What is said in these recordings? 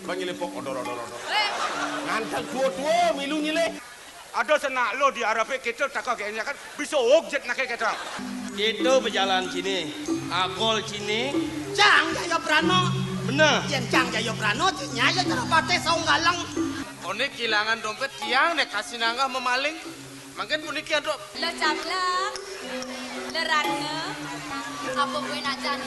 Bangile pok odor. Ngantang dua milu nyile. Ada senak lo di Arabe kita tak kagaknya kan bisa objek nak kita. Itu berjalan sini, agol sini. Cang Jaya Prano. Bener. Jen Cang Jaya Prano nyaya cara pate saung galang. One kehilangan dompet tiang nek kasih nanggah memaling. Makin puniki ada. Lo caplak, lo ratna, apa gue najan?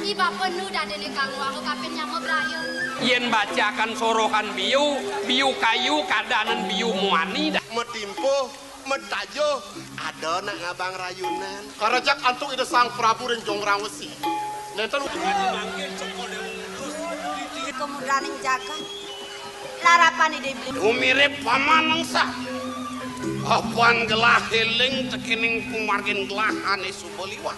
Iba penuh dah dene kang aku kapin nyama berayu. Yen bacakan sorohan biu kayu kadanan biu muani dah. Metimpo, metajo, ada nak ngabang rayunan. Karajak antuk ide sang Prabu ring Jongrawesi. Nenten Kemudian yang jaga, larapan ide beli. Umirip paman nangsa. Apaan gelah heling tekining kumargin gelahan isu beliwat.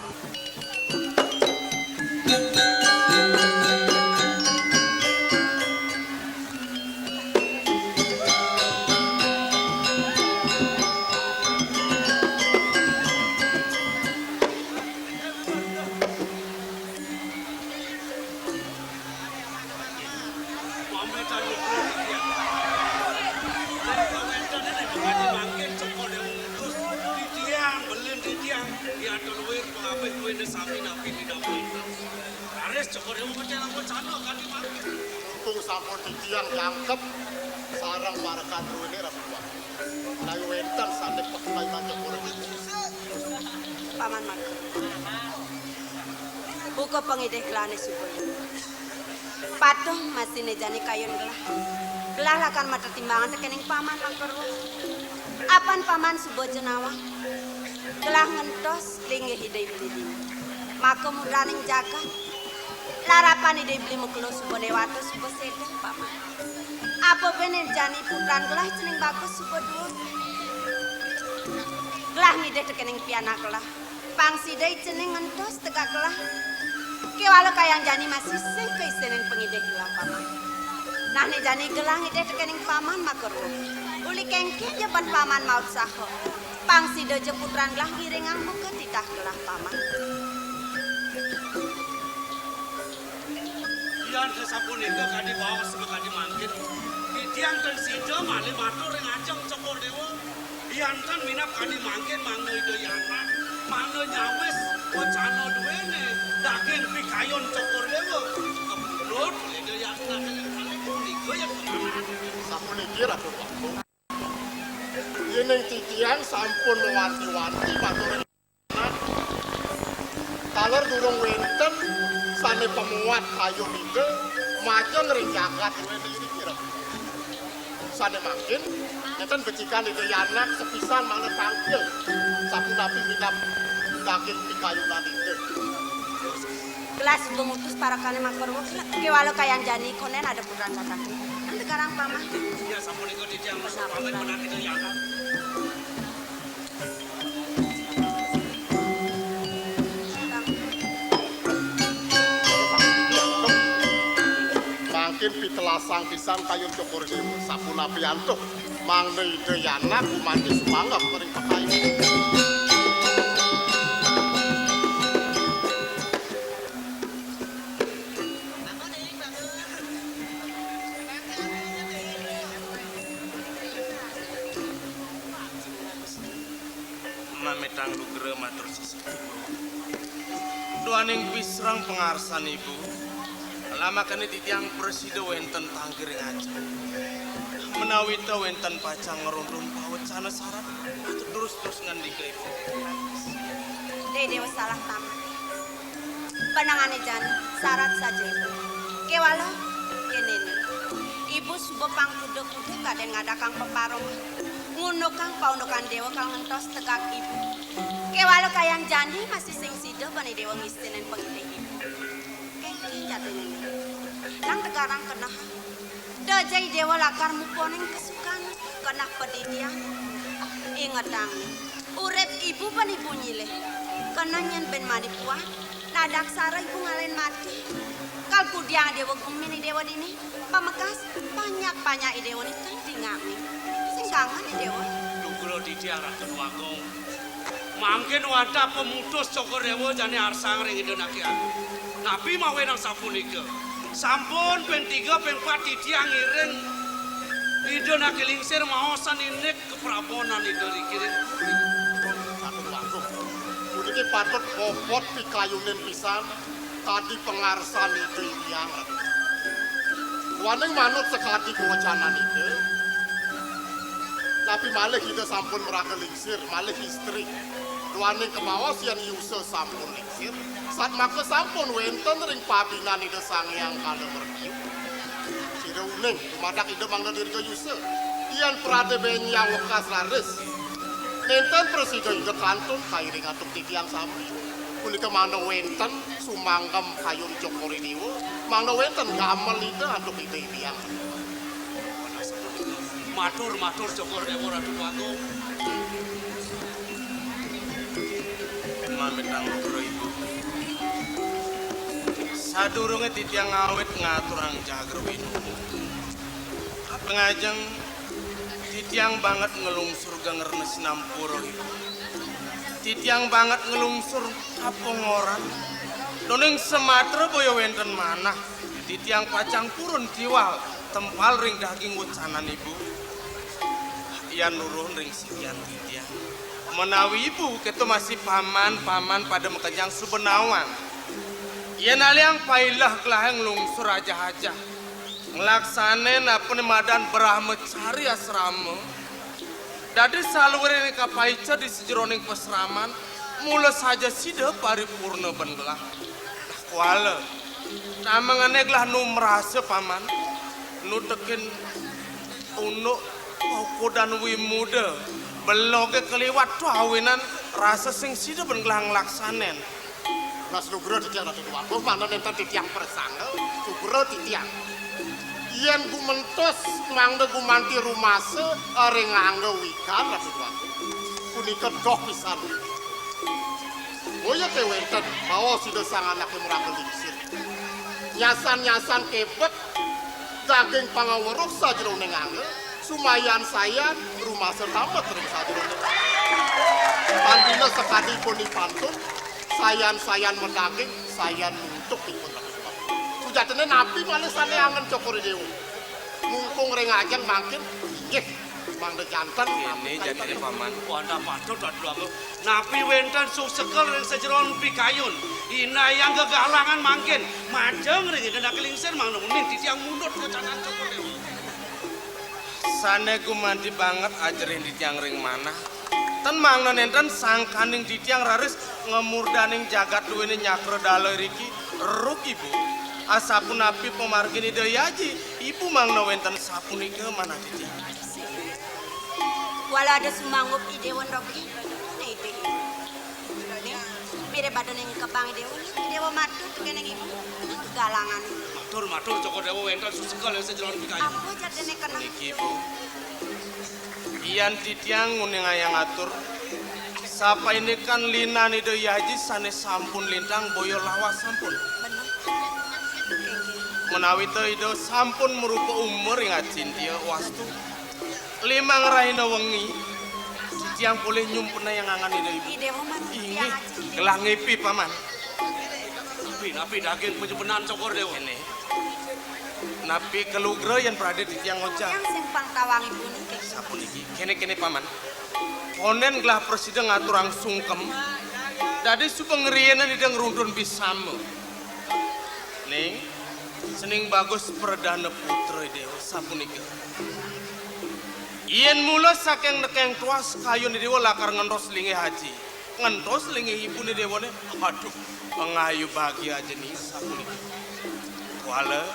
Tung sampun titian jangkep sarang para kadru ini rapuan. Layu wentan sandek pakai macam orang itu. Paman mak. Buka pengideh gelane subul. Patuh masih nejani kayun gelah. Gelah lakan mata timbangan tekening paman mangkerwo. Apan paman subuh jenawa. Gelah ngentos lingi hidai beli. Maka mudraning jaga. Larapan ide beli muklo subuh dewata subuh sedeng paman. Apa bener jani putran gelah cening bagus subuh dua. Gelah ngide tekening pianak gelah. Pangsidai cening ngentos tegak gelah. Kewala kayang jani masih sing keisenen pengide gelah paman. Nah ni jani gelah ngide tekening paman makeru. Uli kengke jaban paman maut saho. Pangsidai jeputran gelah ngiringang muka titah gelah paman. Iyan kesapun itu kadi bawa sebab kadi mangkin. Itian kan sida malih matur ring ajeng cokor dewa. Iyan kan minap kadi mangkin mangno itu yana. Mangno nyawes wacana duwene. Daging pikayon cokor dewa. Kebulut itu yana niku ya kemana. Sampun iki rapuan. Yen titian sampun wanti-wanti matur. Taler durung wenten sane pemuat kayu ide majeng ring jagat wene iki kira. Sane makin neten becikan ide yanak sepisan mana tangkil. Sapu napi minap daging pikayunan ide. Kelas mengutus para kane makerwo kewala kayang jani konen ada putran kakak. Ande karang paman. Ya sampun iku ditiang pamit menak itu yana. Mangkin pitelasang pisan kayun cokor dewa sapuna piantuk mangne ide yanak kumandi sumanggap ring pekayu. Mametang lugre matur sesat. Duaning pisrang pengarsan ibu. Lama kene titiang presiden wenten tanggering aja. Menawi ta wenten pacang ngerundung pawet sana syarat atau terus ngandika ibu. Dewa salah tamat. Panangane jan syarat saja ibu. Kewala kene ibu subuh pang kuda-kuda kaden ngadakang peparong. Ngono kang paunukan dewa kang ngentos tegak ibu. Kewala kayang jani masih sing sida bani dewa ngistinen pengide ibu. Kengki jatuhnya nih. Nang tegarang kena. Dajai dewa lakar muponing kesukaan kena pedidian. Ingat dang. Urep ibu pan ibu nyileh. Kena nyen ben manipuan. Nadak sara ibu ngalain mati. Kalku dia dewa gumini dewa dini. Pamekas banyak dewa ni tingami. Singgangan dewa. Dukulo ditiarah kedua gong. Mungkin wadah pemutus cokor dewa jane arsang ring ide naki aku. Nabi mau wenang sapunika. Sampun ping 3 ping 4 titiang ngiring. Ide nak kelingsir maosan inek keprabonan ide dikiring. Waduh. Puniki patut bobot pikayunen pisan tadi pengarsan itu yang. Waning manut sekadi kewacanan itu. Tapi malih kita sampun meraka lingsir, malih istri. Waning kemawas yang yusa sampun lingsir. Saat maka sampun wenten ring pabinan ide sang yang kada merkiu. Sida uning, tumadak ide mangna dirga yusa. Ian prade benyang wekas laris. Nenten presida ide kantun kairing atuk titiang samri. Punika mangna wenten sumanggem kayun Jokori Dewa. Mangna wenten gamel ide atuk ide tiang. Matur Jokor Dewa Ratu Agung. Mamitang Lugro Ibu. Sadurunge titiang awet ngaturang Jagrowinu. Pengajeng titiang banget ngelungsur gangernes Nampuro Ibu. Titiang banget ngelungsur kapong orang. Doning Sematra boyo wenten manah. Titiang pacang purun tiwal tempal ring daging wucanan Ibu. Ian nurun ring sekian titiang. Menawi Ibu ketu masih paman pada mekejang subenawang. Ian aliang pailah kelaheng lungsur aja-aja. Ngelaksanen apa madan berahmet cari asrama. Dadi salurin kapaica di sejeroning pesraman. Mula saja sida paripurna bengelah. Kuala. Namangane gelah nu merasa paman. Nu tekin unuk poko dan wimuda. Beloge keliwat tu awinan rasa sing sida bengelah ngelaksanen. Mas Lugro titiang Ratu Waduh mana nenten titiang persangga. Lugro titiang. Yen gu mentos mangda gu manti rumase ring angga wikan Ratu Waduh. Punika doh pisan. Oya teh wenten bawa sida sang anak murang lingsir. Nyasan kebet daging pangaweruh sajroning angga. Sumayan saya rumah setamat ring sajroning. Pandina sekadi pun dipantun. Sayan mendaging, sayan untuk ikut lakukan. Sujatene napi malah sane angen Jokori Dewa. Mumpung ring ajeng makin, inggih mangda jantan. Ini jadi paman. Wanda patut Ratu Agung. Napi wenten susekel ring sejeron pikayun. Ina yang gegalangan mangkin. Majeng ring ide nak kelingsir mangna munin titiang mundut wucanan Jokori Dewa. Sane gumanti banget ajarin di tiang ring mana. Tan mangna nenten sangkaning di tiang raris ngemurdaning jagat duwene nyakro dalai riki ruk Ibu. Asapun api pemargini dayaji Ibu mangna wenten sapunika mana di tiang. Wala ada sumangup idewan rogi. Nih itu. Bire badan yang kepang idewa matu keneng Ibu. Galangan. Matur Jokor Dewa wenten susekel ring sejeron pikayun. Aku jadene kena. Niki Ibu. Ian titiang nguning ayang atur. Sapa ini kan lina ni deui haji sane sampun lintang boyo lawas sampun. Bener. Menawi teu ido sampun merupa umur yang acintia wastu. Lima ngerahina wengi. Titiang boleh nyumpena yang angan ido Ibu. Idewa matu Ini yang aji. gelah ngipi paman. Napi daging penyebenan Jokor Dewa. Ini. Napi kelugro yang berada di tiang oca. Yang simpang tawang Ibu nih kayak Sapun iki kene paman. Ponen gelah presiden ngaturang sungkem. Dadi supengerianan idang rundun bisame. Ning sening bagus perdana putra Dewa sapunika. Ien mula saking nekeng tuas kayu ni Dewa lakar ngentos lingi haji. Ngentos lingi ibu ni Dewa ne. Aduh, pengayu bahagia aja nih sapunika. Wala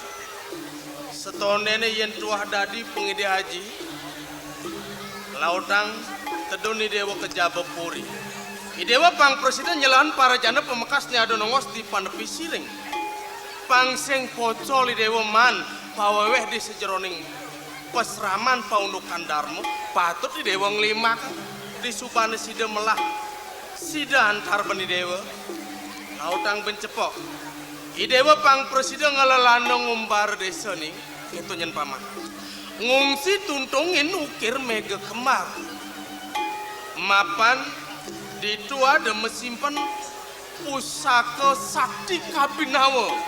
setonene yen tuah dadi pengide haji. Lautang teduni Dewa kejaba puri. Idewa pang presiden nyelahan para janda pemekasnya ada nongos di panepi siring. Pangseng pocol Dewa man paweweh di sejeroning pesraman paundukan darmo patut di Dewa ngelimak di subane sida melah sida antar beni Dewa. Lautang bencepok. Idewa pang presiden ngelalanong ngumbar desa nih itu nyen paman. Ngungsi tuntungin ukir mega kemar. Mapan ditua de mesimpan pusaka sakti kabinawa.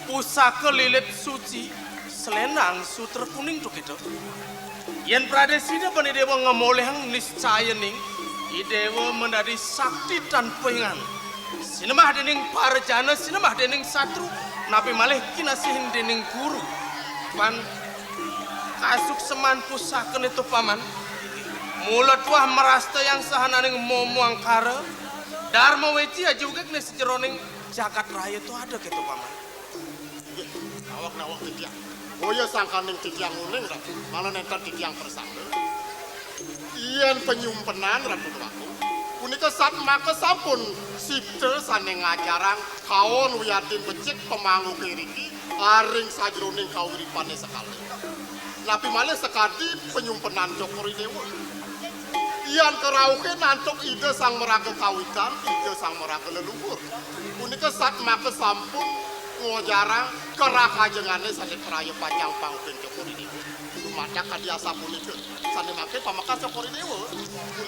pusaka lilit suci selendang sutra kuning tuh gitu. Yen pradesida pani dewa ngemolehang niscaya ning idewa menjadi sakti tanpa ingan. Sinemah dening parjana, sinemah dening satru, napi malih kinasihin dening guru. Pan kasuk seman pusaka itu paman. Mulut wah merasta yang sahananing momo angkara. Dharma weci aja juga kena sejeroning jagat raya itu ada gitu paman. Nawak titiang. Boya sangkaning titiang uning ratu. Malah nenten titiang persangka. Iyan penyumpenan ratu tuaku. Punika saat maka sampun sipte sane ngajarang kaon wiyatin becik pemangu kiriki aring sajroning kauripane sekali. Napi malah sekadi penyumpenan Jokori Dewa. Iyan kerauke nantuk ide sang meraga kawitan, ide sang meraga leluhur. Punika saat maka sampun ngojarang kerakajengane sane peraya panjang pangupin Jokori Dewa. Lumadak kadiasa punika sane make pamaka Jokori Dewa.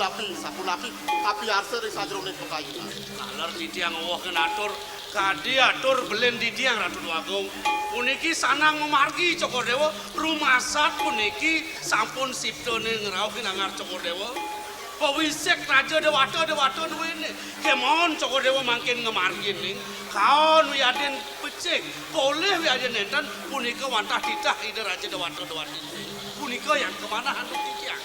Sapunapi tapi arse ring sajroning pekayunan. Kalar ditiang woh atur, kadi atur belen ditiang Ratu Agung. Puniki sanang memargi Cokodewo, rumasat puniki sampun siptone ngeraukin angar Cokodewo. Pawisek raja dewato duwene. Kemon Cokodewo makin ngemargi ning. Kaon wiaden becik, boleh wiaden nenten punika wantah ditah ide raja dewato. Punika yang kemana hantu ditiang?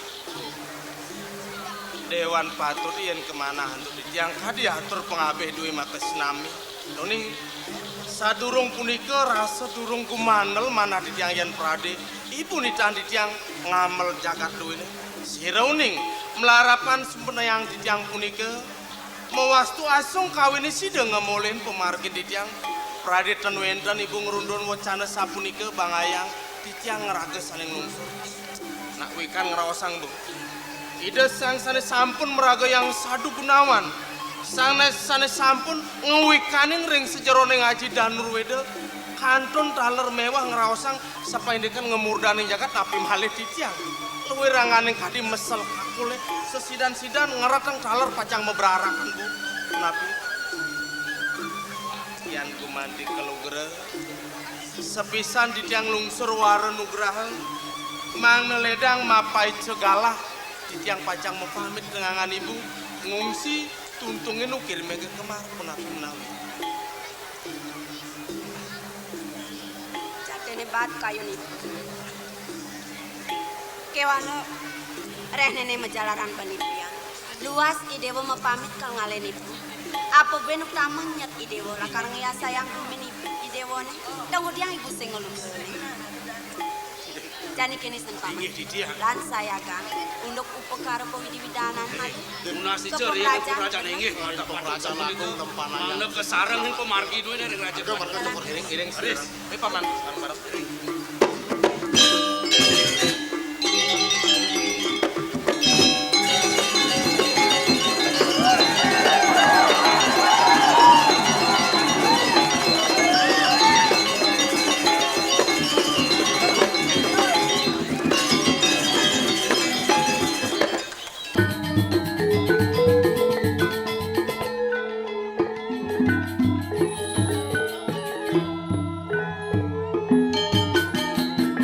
Dewan patut yen kemana hantu ditiang kadi atur pengabeh duwe maka sinami. Noni sadurung punika rasa durung kumanel mana ditiang yen prade. Ibu nitan ditiang ngamel jagat duwene. Sirauning melarapan sempena yang ditiang punika mewastu asung kawini sida ngemolen pemargin ditiang. Prade ten wenten ibu ngerundun wacana sapunika bangayang ditiang ngeraga saling lungsur. Nak wikan ngerawasang bu. Ida sang sane sampun meraga yang sadu gunawan. Sang sane sampun ngewikaning ring sejeroning aji danur weda. Kantun taler mewah ngeraosang sapaindekan ngemurdani jagat tapi malih ditiang. Luwe ranganing kadi mesel kakule sesidan-sidan ngeratang taler pacang meberarakan bu. Napi yan kumandi kelugre sepisan ditiang lungsur wara nugraha mang neledang mapai cegalah ditiang pacang mepamit kengangan ibu ngungsi tuntungin ukir mega kemar punapi menawi Jatene bat kayu nipu. Kewana reh nene menjalaran penipian. Luas idewo mepamit kal ngalen ibu. Apa benuk taman nyet idewo lakar ngaya sayang kumin idewo ne. Kemudian ibu sengolung. Jani kini sentama. Lan saya kan untuk upekara pewidiwidanan hati. Munasi ceri yang raja nengi. Raja laku tempanaya. Mana kesarang yang pemargi duit dari raja. iring paman bareng